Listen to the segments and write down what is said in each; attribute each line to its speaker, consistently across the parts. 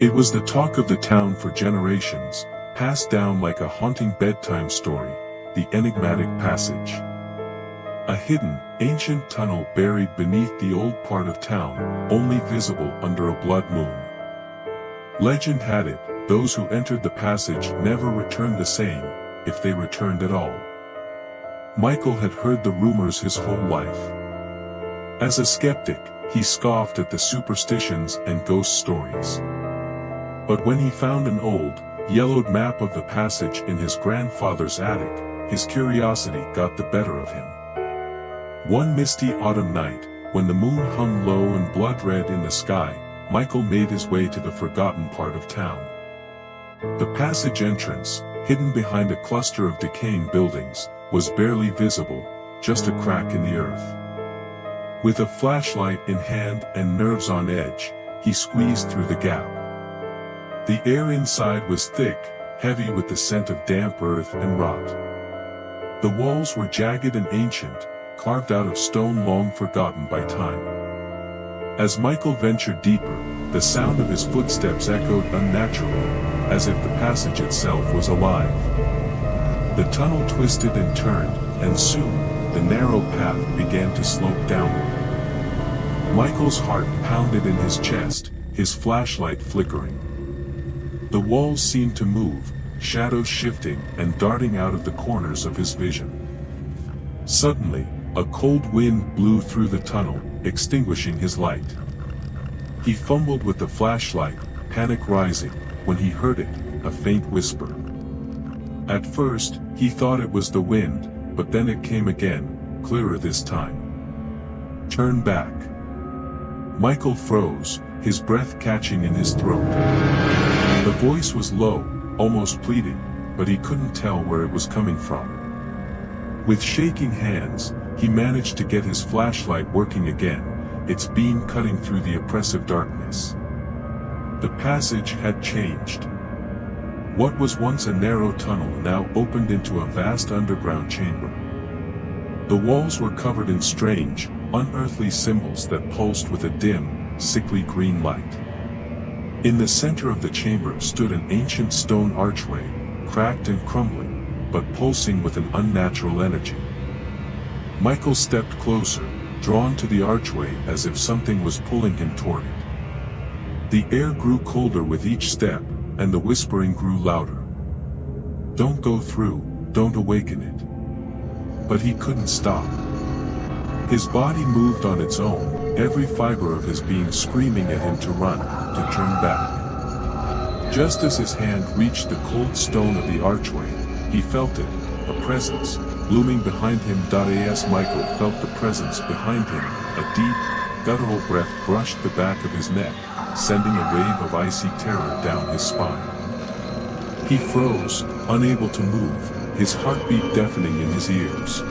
Speaker 1: It was the talk of the town for generations, passed down like a haunting bedtime story, the Enigmatic Passage. A hidden, ancient tunnel buried beneath the old part of town, only visible under a blood moon. Legend had it, those who entered the passage never returned the same, if they returned at all. Michael had heard the rumors his whole life. As a skeptic, he scoffed at the superstitions and ghost stories. But when he found an old, yellowed map of the passage in his grandfather's attic, his curiosity got the better of him. One misty autumn night, when the moon hung low and blood-red in the sky, Michael made his way to the forgotten part of town. The passage entrance, hidden behind a cluster of decaying buildings, was barely visible, just a crack in the earth. With a flashlight in hand and nerves on edge, he squeezed through the gap. The air inside was thick, heavy with the scent of damp earth and rot. The walls were jagged and ancient, carved out of stone long forgotten by time. As Michael ventured deeper, the sound of his footsteps echoed unnaturally, as if the passage itself was alive. The tunnel twisted and turned, and soon, the narrow path began to slope downward. Michael's heart pounded in his chest, his flashlight flickering. The walls seemed to move, shadows shifting and darting out of the corners of his vision. Suddenly, a cold wind blew through the tunnel, extinguishing his light. He fumbled with the flashlight, panic rising, when he heard it, a faint whisper. At first, he thought it was the wind, but then it came again, clearer this time. "Turn back." Michael froze, his breath catching in his throat. The voice was low, almost pleading, but he couldn't tell where it was coming from. With shaking hands, he managed to get his flashlight working again, its beam cutting through the oppressive darkness. The passage had changed. What was once a narrow tunnel now opened into a vast underground chamber. The walls were covered in strange, unearthly symbols that pulsed with a dim, sickly green light. In the center of the chamber stood an ancient stone archway, cracked and crumbling, but pulsing with an unnatural energy. Michael stepped closer, drawn to the archway as if something was pulling him toward it. The air grew colder with each step, and the whispering grew louder. "Don't go through, don't awaken it." But he couldn't stop. His body moved on its own, every fiber of his being screaming at him to run, to turn back. Just as his hand reached the cold stone of the archway, he felt it, a presence, looming behind him. As Michael felt the presence behind him, a deep, guttural breath brushed the back of his neck, sending a wave of icy terror down his spine. He froze, unable to move, his heartbeat deafening in his ears.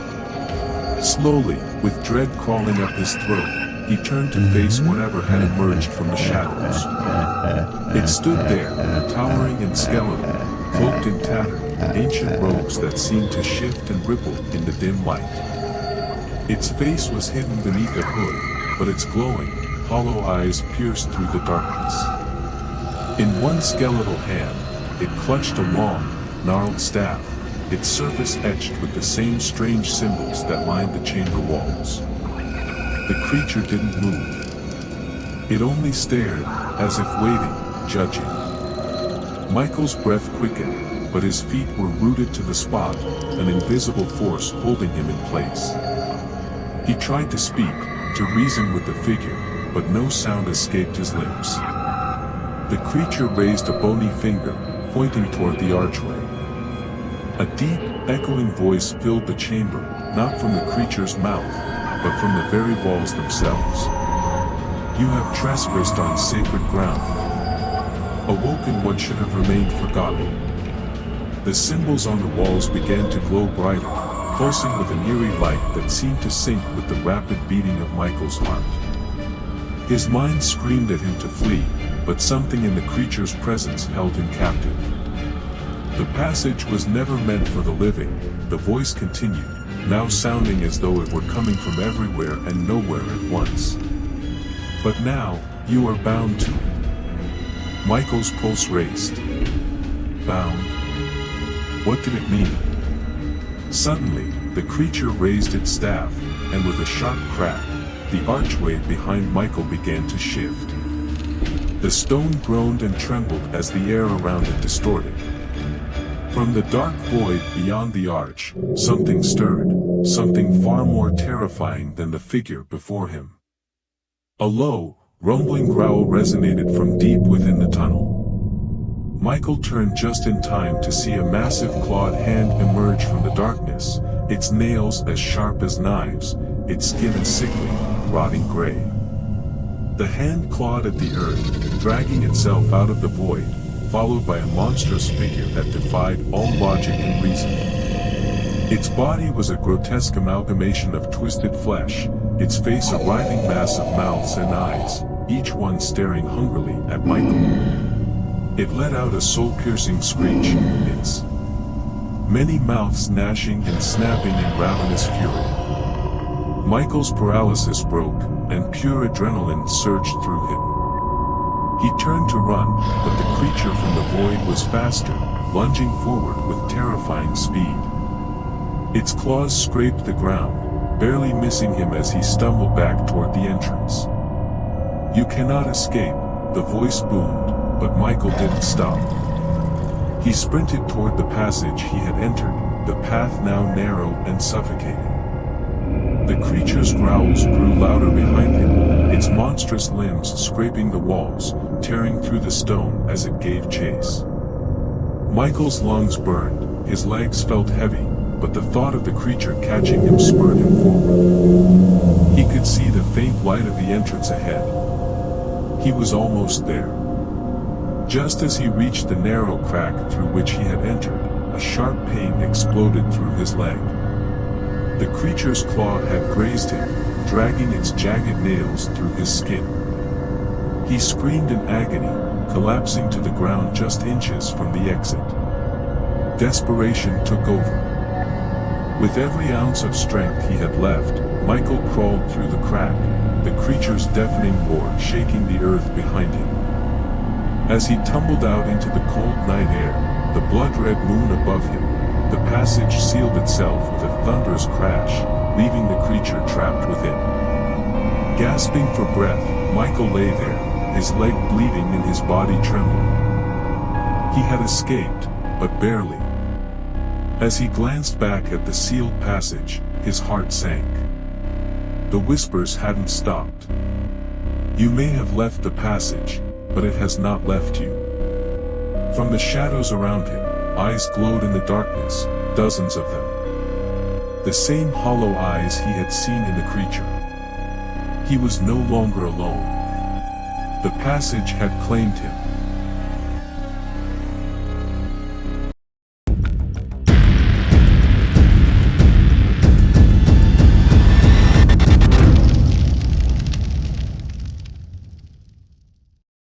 Speaker 1: Slowly, with dread crawling up his throat, he turned to face whatever had emerged from the shadows. It stood there, towering and skeletal, cloaked in tattered, ancient robes that seemed to shift and ripple in the dim light. Its face was hidden beneath a hood, but its glowing, hollow eyes pierced through the darkness. In one skeletal hand, it clutched a long, gnarled staff, its surface etched with the same strange symbols that lined the chamber walls. The creature didn't move. It only stared, as if waiting, judging. Michael's breath quickened, but his feet were rooted to the spot, an invisible force holding him in place. He tried to speak, to reason with the figure, but no sound escaped his lips. The creature raised a bony finger, pointing toward the archway. A deep, echoing voice filled the chamber, not from the creature's mouth, but from the very walls themselves. "You have trespassed on sacred ground. Awoken what should have remained forgotten." The symbols on the walls began to glow brighter, pulsing with an eerie light that seemed to sync with the rapid beating of Michael's heart. His mind screamed at him to flee, but something in the creature's presence held him captive. "The passage was never meant for the living," the voice continued, now sounding as though it were coming from everywhere and nowhere at once. "But now, you are bound to it. Michael's pulse raced. Bound? What did it mean? Suddenly, the creature raised its staff, and with a sharp crack, the archway behind Michael began to shift. The stone groaned and trembled as the air around it distorted. From the dark void beyond the arch, something stirred, something far more terrifying than the figure before him. A low, rumbling growl resonated from deep within the tunnel. Michael turned just in time to see a massive clawed hand emerge from the darkness, its nails as sharp as knives, its skin a sickly, rotting gray. The hand clawed at the earth, dragging itself out of the void, followed by a monstrous figure that defied all logic and reason. Its body was a grotesque amalgamation of twisted flesh, its face a writhing mass of mouths and eyes, each one staring hungrily at Michael. It let out a soul-piercing screech, its many mouths gnashing and snapping in ravenous fury. Michael's paralysis broke, and pure adrenaline surged through him. He turned to run, but the creature from the void was faster, lunging forward with terrifying speed. Its claws scraped the ground, barely missing him as he stumbled back toward the entrance. "You cannot escape," the voice boomed, but Michael didn't stop. He sprinted toward the passage he had entered, the path now narrow and suffocating. The creature's growls grew louder behind him, its monstrous limbs scraping the walls, tearing through the stone as it gave chase. Michael's lungs burned, his legs felt heavy, but the thought of the creature catching him spurred him forward. He could see the faint light of the entrance ahead. He was almost there. Just as he reached the narrow crack through which he had entered, a sharp pain exploded through his leg. The creature's claw had grazed him, dragging its jagged nails through his skin. He screamed in agony, collapsing to the ground just inches from the exit. Desperation took over. With every ounce of strength he had left, Michael crawled through the crack, the creature's deafening roar shaking the earth behind him. As he tumbled out into the cold night air, the blood-red moon above him, the passage sealed itself with a thunderous crash, leaving the creature trapped within. Gasping for breath, Michael lay there, his leg bleeding and his body trembling. He had escaped, but barely. As he glanced back at the sealed passage, his heart sank. The whispers hadn't stopped. "You may have left the passage, but it has not left you." From the shadows around him, eyes glowed in the darkness, dozens of them. The same hollow eyes he had seen in the creature. He was no longer alone. The passage had claimed him.